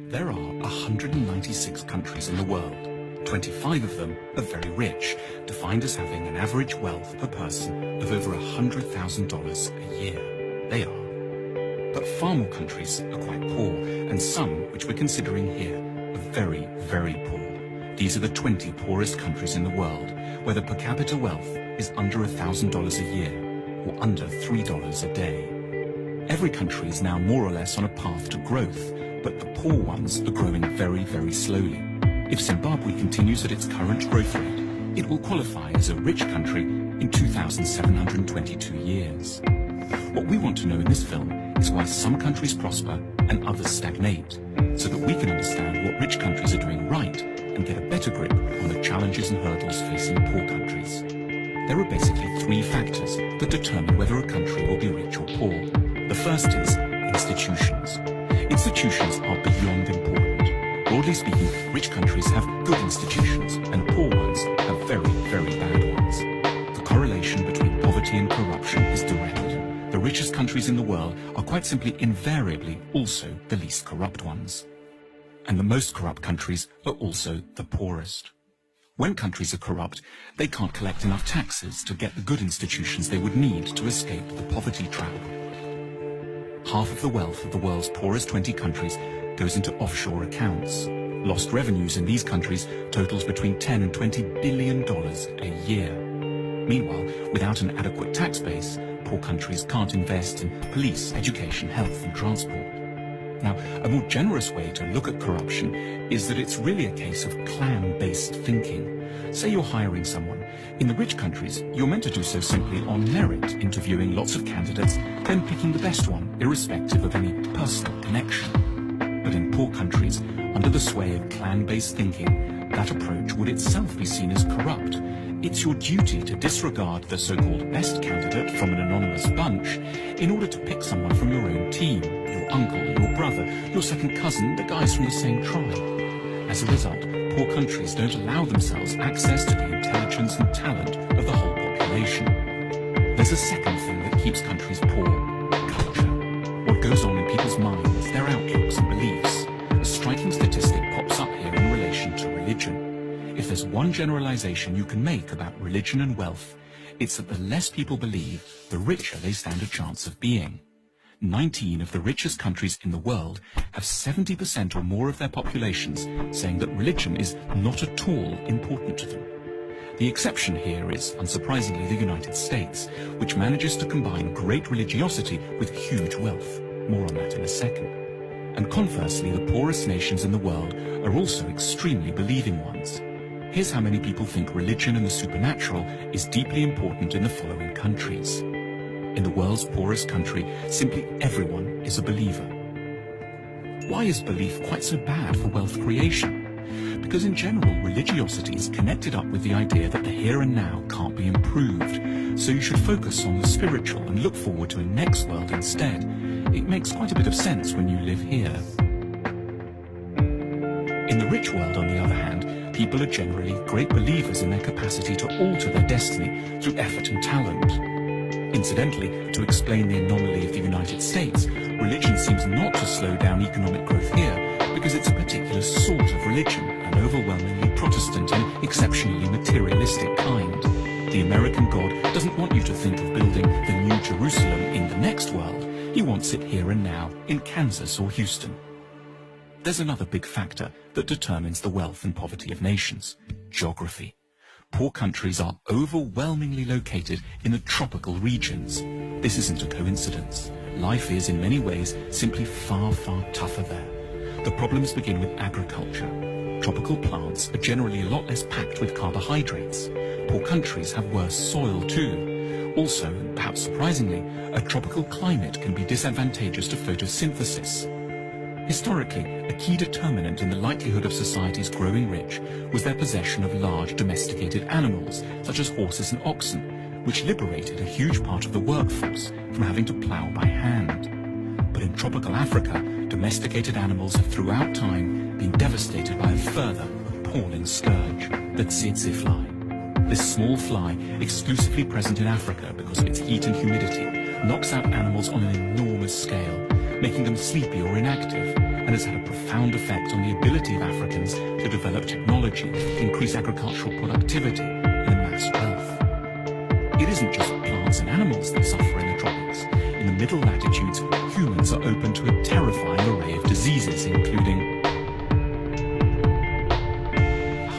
There are 196 countries in the world. 25 of them are very rich, defined as having an average wealth per person of over $100,000 a year. They are. But far more countries are quite poor, and some, which we're considering here, are very, very poor. These are the 20 poorest countries in the world, where the per capita wealth is under $1,000 a year, or under $3 a day. Every country is now more or less on a path to growth, but the poor ones are growing very, very slowly. If Zimbabwe continues at its current growth rate, it will qualify as a rich country in 2,722 years. What we want to know in this film is why some countries prosper and others stagnate, so that we can understand what rich countries are doing right and get a better grip on the challenges and hurdles facing poor countries. There are basically three factors that determine whether a country will be rich or poor. The first is institutions. Institutions are beyond important. Broadly speaking, rich countries have good institutions and poor ones have very, very bad ones. The correlation between poverty and corruption is direct. The richest countries in the world are quite simply invariably also the least corrupt ones. And the most corrupt countries are also the poorest. When countries are corrupt, they can't collect enough taxes to get the good institutions they would need to escape the poverty trap. Half of the wealth of the world's poorest 20 countries goes into offshore accounts. Lost revenues in these countries totals between 10 and $20 billion a year. Meanwhile, without an adequate tax base, poor countries can't invest in police, education, health and transport. Now, a more generous way to look at corruption is that it's really a case of clan-based thinking. Say you're hiring someone. In the rich countries, you're meant to do so simply on merit, interviewing lots of candidates, then picking the best one, irrespective of any personal connection. But in poor countries, under the sway of clan-based thinking, that approach would itself be seen as corrupt. It's your duty to disregard the so-called best candidate from an anonymous bunch in order to pick someone from your own team, your uncle, your brother, your second cousin, the guys from the same tribe. As a result, poor countries don't allow themselves access to the intelligence and talent of the whole population. There's a second thing that keeps countries poor: culture. What goes on in people's minds, their outlooks and beliefs. A striking statistic pops up here in relation to religion. If there's one generalization you can make about religion and wealth, it's that the less people believe, the richer they stand a chance of being. 19 of the richest countries in the world have 70% or more of their populations saying that religion is not at all important to them. The exception here is, unsurprisingly, the United States, which manages to combine great religiosity with huge wealth. More on that in a second. And conversely, the poorest nations in the world are also extremely believing ones. Here's how many people think religion and the supernatural is deeply important in the following countries. In the world's poorest country, simply everyone is a believer. Why is belief quite so bad for wealth creation? Because in general, religiosity is connected up with the idea that the here and now can't be improved, so you should focus on the spiritual and look forward to a next world instead. It makes quite a bit of sense when you live here. In the rich world, on the other hand, people are generally great believers in their capacity to alter their destiny through effort and talent. Incidentally, to explain the anomaly of the United States, religion seems not to slow down economic growth here because it's a particular sort of religion, an overwhelmingly Protestant and exceptionally materialistic kind. The American God doesn't want you to think of building the New Jerusalem in the next world. He wants it here and now in Kansas or Houston. There's another big factor that determines the wealth and poverty of nations: geography. Poor countries are overwhelmingly located in the tropical regions. This isn't a coincidence. Life is, in many ways, simply far, far tougher there. The problems begin with agriculture. Tropical plants are generally a lot less packed with carbohydrates. Poor countries have worse soil too. Also, and perhaps surprisingly, a tropical climate can be disadvantageous to photosynthesis. Historically, a key determinant in the likelihood of societies growing rich was their possession of large domesticated animals, such as horses and oxen, which liberated a huge part of the workforce from having to plow by hand. But in tropical Africa, domesticated animals have throughout time been devastated by a further appalling scourge, the tsetse fly. This small fly, exclusively present in Africa because of its heat and humidity, knocks out animals on an enormous scale, making them sleepy or inactive, and has had a profound effect on the ability of Africans to develop technology, increase agricultural productivity, and amass wealth. It isn't just plants and animals that suffer in the tropics. In the middle latitudes, humans are open to a terrifying array of diseases, including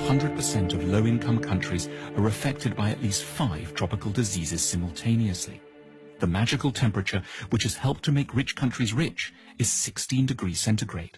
100% of low-income countries are affected by at least 5 tropical diseases simultaneously. The magical temperature, which has helped to make rich countries rich, is 16 degrees centigrade.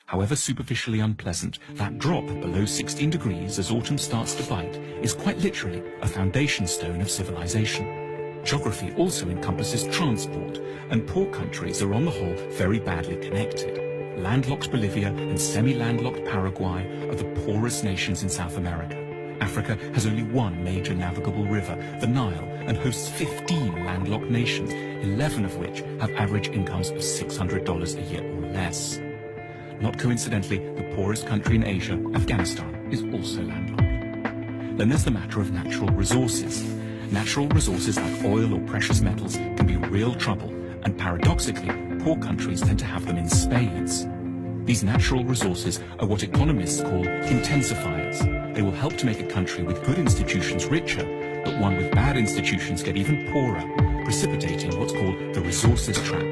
However superficially unpleasant, that drop below 16 degrees as autumn starts to bite is quite literally a foundation stone of civilization. Geography also encompasses transport, and poor countries are on the whole very badly connected. Landlocked Bolivia and semi-landlocked Paraguay are the poorest nations in South America. Africa has only one major navigable river, the Nile, and hosts 15 landlocked nations, 11 of which have average incomes of $600 a year or less. Not coincidentally, the poorest country in Asia, Afghanistan, is also landlocked. Then there's the matter of natural resources. Natural resources like oil or precious metals can be real trouble, and paradoxically, poor countries tend to have them in spades. These natural resources are what economists call intensifiers. They will help to make a country with good institutions richer, but one with bad institutions get even poorer, precipitating what's called the resources trap.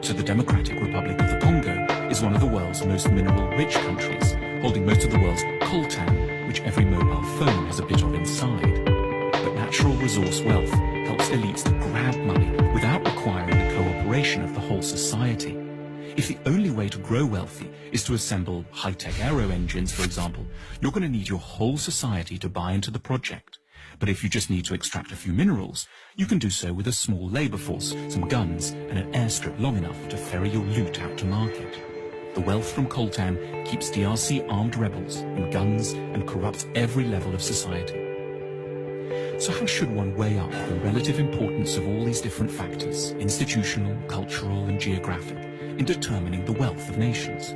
So the Democratic Republic of the Congo is one of the world's most mineral-rich countries, holding most of the world's coltan, which every mobile phone has a bit of inside. But natural resource wealth helps elites to grab money without requiring the cooperation of the whole society. If the only way to grow wealthy is to assemble high-tech aero engines, for example, you're going to need your whole society to buy into the project. But if you just need to extract a few minerals, you can do so with a small labor force, some guns, and an airstrip long enough to ferry your loot out to market. The wealth from coltan keeps DRC armed rebels in guns and corrupts every level of society. So how should one weigh up the relative importance of all these different factors, institutional, cultural, and geographic, in determining the wealth of nations?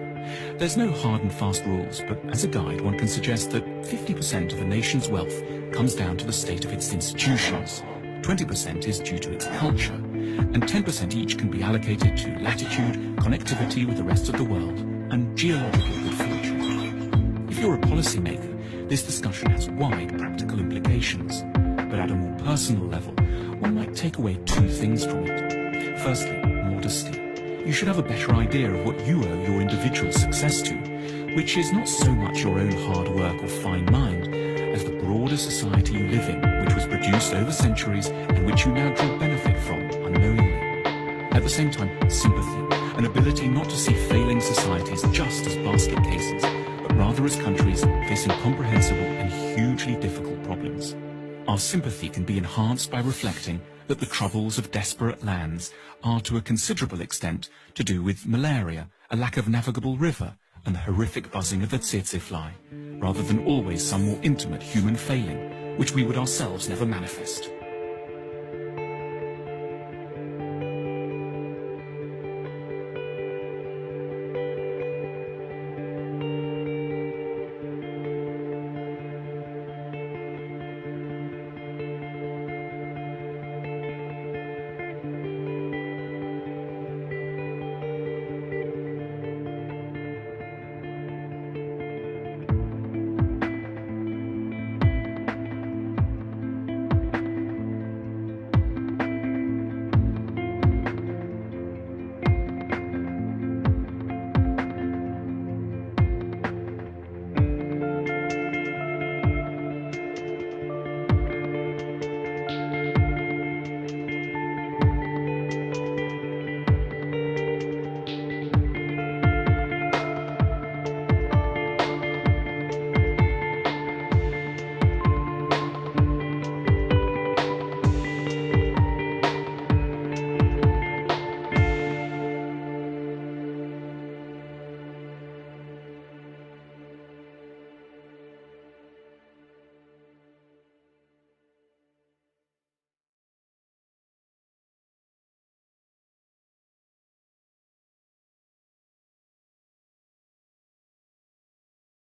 There's no hard and fast rules, but as a guide one can suggest that 50% of a nation's wealth comes down to the state of its institutions, 20% is due to its culture, and 10% each can be allocated to latitude, connectivity with the rest of the world, and geological good fortune. If you're a policymaker, this discussion has wide practical implications, but at a more personal level, one might take away 2 things from it. Firstly, modesty. You should have a better idea of what you owe your individual success to, which is not so much your own hard work or fine mind, as the broader society you live in, which was produced over centuries and which you now draw benefit from unknowingly. At the same time, sympathy, an ability not to see failing societies just as basket cases, but rather as countries facing comprehensible and hugely difficult problems. Our sympathy can be enhanced by reflecting that the troubles of desperate lands are to a considerable extent to do with malaria, a lack of navigable river, and the horrific buzzing of the tsetse fly, rather than always some more intimate human failing, which we would ourselves never manifest.